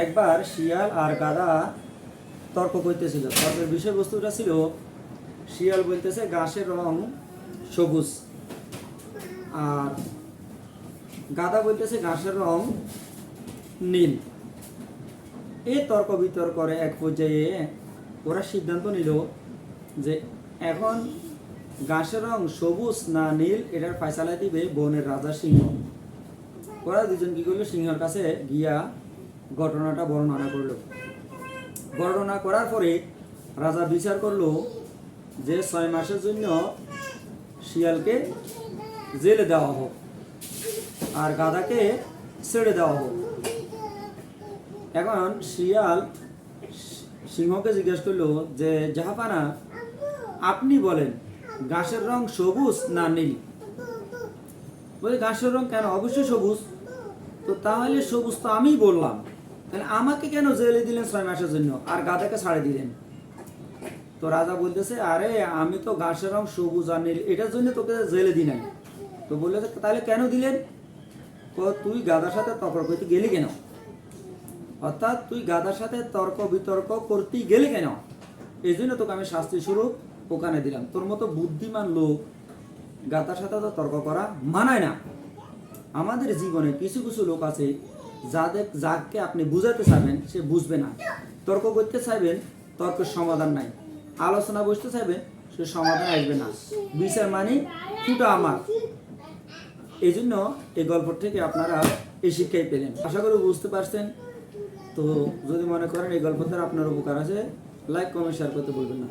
একবার শিয়াল আর গাধা তর্ক করতেছিল। তর্কের বিষয়বস্তুটা ছিল, শিয়াল বলতেছে ঘাসের রং সবুজ, আর গাধা বলতেছে ঘাসের রং নীল। এই তর্ক বিতর্কে এক পর্যায়ে ওরা সিদ্ধান্ত নিল যে এখন ঘাসের রং সবুজ না নীল এটার ফয়সালা দিবে বনের রাজা সিংহ। ওরা দুজন কি করলো, সিংহের কাছে গিয়া ঘটনাটা বর্ণনা করলো। বর্ণনা করার পরে রাজা বিচার করলো যে 6 মাসের জন্য শিয়ালকে জেলে দেওয়া হোক আর গাধাকে ছেড়ে দেওয়া হোক। এখন শিয়াল সিংহকে জিজ্ঞেস করলো যে জাহাপানা, আপনি বলেন ঘাসের রং সবুজ না নীল? বলে ঘাসের রং কেন, অবশ্যই সবুজ। তো তাহলে সবুজ তো আমিই বললাম, তাহলে আমাকে কেন জেলে দিলেন 6 মাসের জন্য আর গাধাকে ছাড়ে দিলেন? তো রাজা বলতেছে, আরে আমি তো ঘাসের রং সবুজ আর নীল এটার জন্য তোকে জেলে দিই নাই। তো বললে তাহলে কেন দিলেন? তুই গাধার সাথে তর্ক করতে গেলি কেন? অর্থাৎ তুই গাধার সাথে তর্ক বিতর্ক করতে গেলি কেন, এই জন্য তোকে আমি শাস্তি স্বরূপ ওখানে দিলাম। তোর মতো বুদ্ধিমান লোক গাধার সাথে তো তর্ক করা মানায় না। আমাদের জীবনে কিছু কিছু লোক আছে যাকে আপনি বুঝাতে চাইবেন সে বুঝবে না, তর্ক করতে চাইবেন তর্কের সমাধান নাই, আলোচনা বসতে চাইবেন সে সমাধান আসবে না, বিচার মানে ফুটা আমার। এই জন্য এই গল্প থেকে আপনারা এই শিক্ষাই পেলেন। আশা করি বুঝতে পারছেন। তো যদি মনে করেন এই গল্প দ্বারা আপনার উপকার আছে, লাইক কমেন্ট শেয়ার করতে বলবেন না।